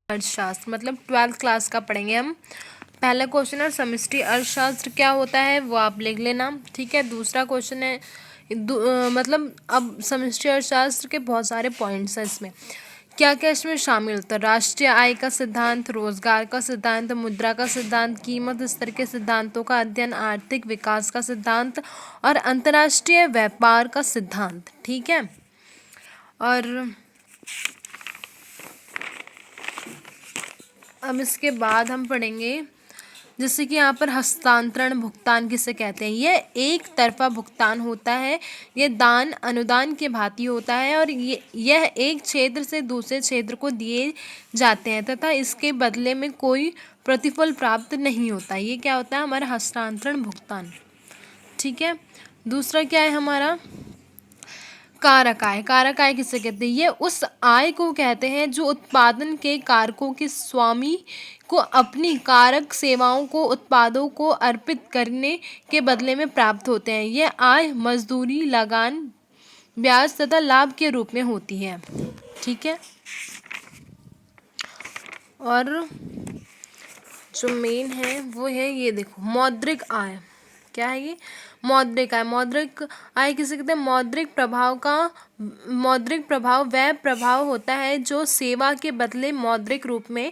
अर्थशास्त्र मतलब 12th class का पढ़ेंगे हम। पहला क्वेश्चन है समष्टि अर्थशास्त्र क्या होता है, वो आप लिख लेना, ठीक है। दूसरा क्वेश्चन है मतलब अब समष्टि अर्थशास्त्र के बहुत सारे पॉइंट्स हैं इसमें, क्या क्या इसमें शामिल होता है। राष्ट्रीय आय का सिद्धांत, रोजगार का सिद्धांत, मुद्रा का सिद्धांत, कीमत स्तर के सिद्धांतों का अध्ययन, आर्थिक विकास का सिद्धांत और अंतर्राष्ट्रीय व्यापार का सिद्धांत, ठीक है। और अब इसके बाद हम पढ़ेंगे जैसे कि यहाँ पर हस्तांतरण भुगतान किसे कहते हैं। यह एक तरफा भुगतान होता है, यह दान अनुदान के भांति होता है और यह एक क्षेत्र से दूसरे क्षेत्र को दिए जाते हैं तथा इसके बदले में कोई प्रतिफल प्राप्त नहीं होता। ये क्या होता है हमारा हस्तांतरण भुगतान, ठीक है। दूसरा क्या है हमारा कारक आय। कारक आय किसे कहते हैं, ये उस आय को कहते हैं जो उत्पादन के कारकों के स्वामी को अपनी कारक सेवाओं को उत्पादों को अर्पित करने के बदले में प्राप्त होते हैं। यह आय मजदूरी, लगान, ब्याज तथा लाभ के रूप में होती है, ठीक है। और जो मेन है वो है ये देखो मौद्रिक आय। क्या है ये मौद्रिक आय। मौद्रिक आय किसे कहते हैं, मौद्रिक प्रभाव वह प्रभाव होता है जो सेवा के बदले मौद्रिक रूप में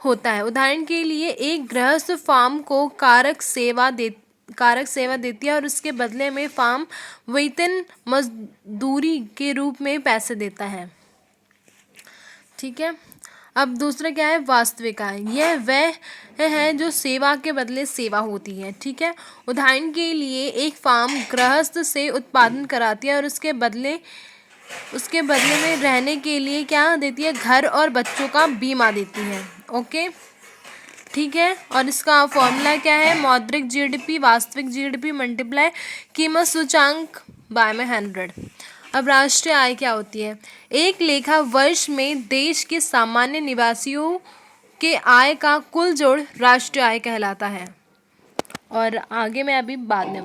होता है। उदाहरण के लिए एक गृहस्थ फार्म को कारक सेवा देती है और उसके बदले में फार्म वेतन मजदूरी के रूप में पैसे देता है, ठीक है। अब दूसरा क्या है वास्तविक आय। यह वह है जो सेवा के बदले सेवा होती है, ठीक है। उदाहरण के लिए एक फार्म गृहस्थ से उत्पादन कराती है और उसके बदले में रहने के लिए क्या देती है, घर और बच्चों का बीमा देती है, ओके, ठीक है। और इसका फॉर्मूला क्या है, मौद्रिक जीडीपी वास्तविक जीडीपी मल्टीप्लाई कीमत सूचांक बाय में 100। अब राष्ट्रीय आय क्या होती है, एक लेखा वर्ष में देश के सामान्य निवासियों के आय का कुल जोड़ राष्ट्रीय आय कहलाता है। और आगे मैं अभी बाद में